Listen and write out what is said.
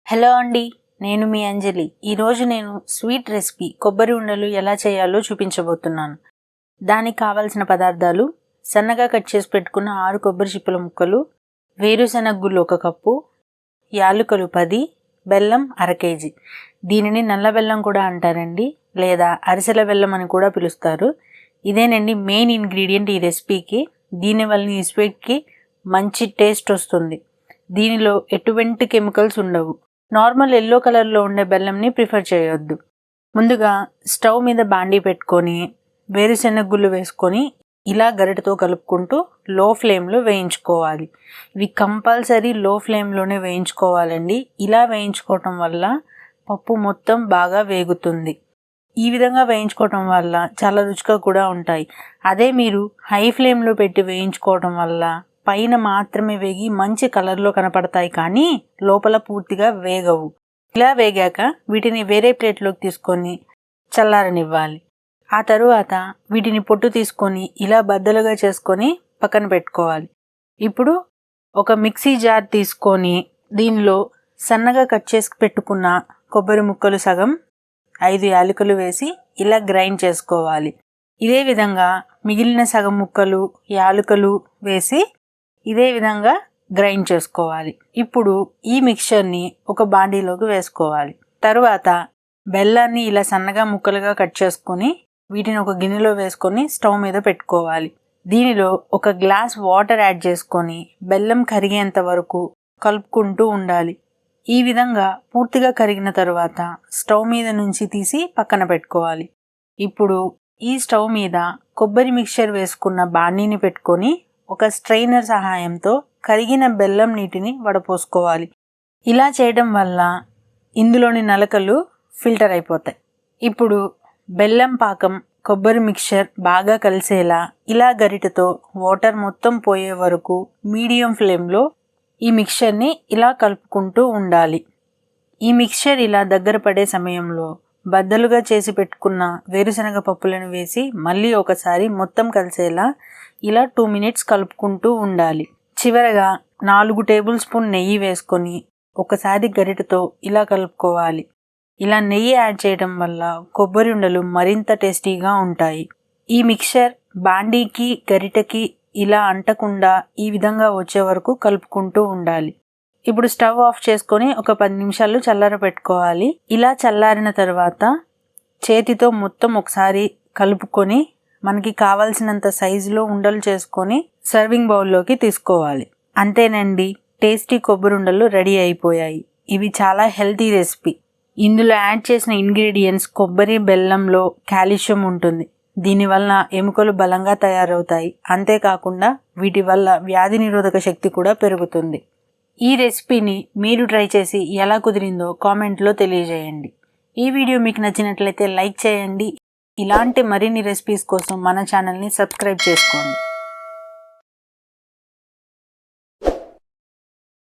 Hello అండి, నేను మీ అంజలి. ఈరోజు నేను స్వీట్ రెసిపీ కొబ్బరి ఉండలు ఎలా చేయాలో చూపించబోతున్నాను. దానికి కావాల్సిన పదార్థాలు: సన్నగా కట్ చేసి పెట్టుకున్న 6 కొబ్బరి చిప్పల ముక్కలు, వేరుశనగ గుళ్ళు 1 కప్పు, యాలకులు 10, బెల్లం 1/2 కేజీ. దీనిని నల్ల బెల్లం కూడా అంటారండి, లేదా అరిసెల బెల్లం అని కూడా పిలుస్తారు. ఇదేనండి మెయిన్ ఇంగ్రీడియంట్ ఈ రెసిపీకి. దీనివల్ల ఈ స్వీట్కి మంచి టేస్ట్ వస్తుంది. దీనిలో ఎటువంటి కెమికల్స్ ఉండవు. నార్మల్ ఎల్లో కలర్లో ఉండే బెల్లంని ప్రిఫర్ చేయొద్దు. ముందుగా స్టవ్ మీద బాండీ పెట్టుకొని వేరుశెనగ గుళ్ళు వేసుకొని ఇలా గరిటతో కలుపుకుంటూ లో ఫ్లేమ్లో వేయించుకోవాలి. ఇవి కంపల్సరీ లో ఫ్లేమ్లోనే వేయించుకోవాలండి. ఇలా వేయించుకోవటం వల్ల పప్పు మొత్తం బాగా వేగుతుంది. ఈ విధంగా వేయించుకోవటం వల్ల చాలా రుచిగా కూడా ఉంటాయి. అదే మీరు హై ఫ్లేమ్లో పెట్టి వేయించుకోవటం వల్ల పైన మాత్రమే వేగి మంచి కలర్లో కనపడతాయి, కానీ లోపల పూర్తిగా వేగవు. ఇలా వేగాక వీటిని వేరే ప్లేట్లోకి తీసుకొని చల్లారనివ్వాలి. ఆ తరువాత వీటిని పొట్టు తీసుకొని ఇలా బద్దలుగా చేసుకొని పక్కన పెట్టుకోవాలి. ఇప్పుడు ఒక మిక్సీ జార్ తీసుకొని దీనిలో సన్నగా కట్ చేసి పెట్టుకున్న కొబ్బరి ముక్కలు సగం, 5 యాలకులు వేసి ఇలా గ్రైండ్ చేసుకోవాలి. ఇదే విధంగా మిగిలిన సగం ముక్కలు, యాలకులు వేసి ఇదే విధంగా గ్రైండ్ చేసుకోవాలి. ఇప్పుడు ఈ మిక్చర్ని ఒక బాండీలోకి వేసుకోవాలి. తరువాత బెల్లాన్ని ఇలా సన్నగా ముక్కలుగా కట్ చేసుకొని వీటిని ఒక గిన్నెలో వేసుకొని స్టవ్ మీద పెట్టుకోవాలి. దీనిలో 1 గ్లాస్ వాటర్ యాడ్ చేసుకొని బెల్లం కరిగేంత వరకు కలుపుకుంటూ ఉండాలి. ఈ విధంగా పూర్తిగా కరిగిన తరువాత స్టవ్ మీద నుంచి తీసి పక్కన పెట్టుకోవాలి. ఇప్పుడు ఈ స్టవ్ మీద కొబ్బరి మిక్చర్ వేసుకున్న బాండీని పెట్టుకొని ఒక స్ట్రైనర్ సహాయంతో కరిగిన బెల్లం నీటిని వడపోసుకోవాలి. ఇలా చేయడం వల్ల ఇందులోని నలకలు ఫిల్టర్ అయిపోతాయి. ఇప్పుడు బెల్లం పాకం కొబ్బరి మిక్చర్ బాగా కలిసేలా ఇలా గరిటెతో వాటర్ మొత్తం పోయే వరకు మీడియం ఫ్లేమ్లో ఈ మిక్చర్ని ఇలా కలుపుకుంటూ ఉండాలి. ఈ మిక్చర్ ఇలా దగ్గర పడే సమయంలో బద్దలుగా చేసి పెట్టుకున్న వేరుశనగ పప్పులను వేసి మళ్ళీ ఒకసారి మొత్తం కలిసేలా ఇలా 2 మినిట్స్ కలుపుకుంటూ ఉండాలి. చివరగా 4 టేబుల్ స్పూన్ నెయ్యి వేసుకొని ఒకసారి గరిటెతో ఇలా కలుపుకోవాలి. ఇలా నెయ్యి యాడ్ చేయడం వల్ల కొబ్బరి ఉండలు మరింత టేస్టీగా ఉంటాయి. ఈ మిక్చర్ బాండీకి గరిటెకి ఇలా అంటకుండా ఈ విధంగా వచ్చే వరకు కలుపుకుంటూ ఉండాలి. ఇప్పుడు స్టవ్ ఆఫ్ చేసుకొని ఒక 10 నిమిషాలు చల్లార పెట్టుకోవాలి. ఇలా చల్లారిన తర్వాత చేతితో మొత్తం ఒకసారి కలుపుకొని మనకి కావాల్సినంత సైజులో ఉండలు చేసుకొని సర్వింగ్ బౌల్లోకి తీసుకోవాలి. అంతేనండి, టేస్టీ కొబ్బరి ఉండలు రెడీ అయిపోయాయి. ఇవి చాలా హెల్తీ రెసిపీ. ఇందులో యాడ్ చేసిన ఇంగ్రీడియంట్స్ కొబ్బరి బెల్లంలో కాల్షియం ఉంటుంది. దీనివల్ల ఎముకలు బలంగా తయారవుతాయి. అంతేకాకుండా వీటి వల్ల వ్యాధి నిరోధక శక్తి కూడా పెరుగుతుంది. ఈ రెసిపీని మీరు ట్రై చేసి ఎలా కుదిరిందో కామెంట్లో తెలియజేయండి. ఈ వీడియో మీకు నచ్చినట్లయితే లైక్ చేయండి. ఇలాంటి మరిన్ని రెసిపీస్ కోసం మన ఛానల్ని సబ్స్క్రైబ్ చేసుకోండి.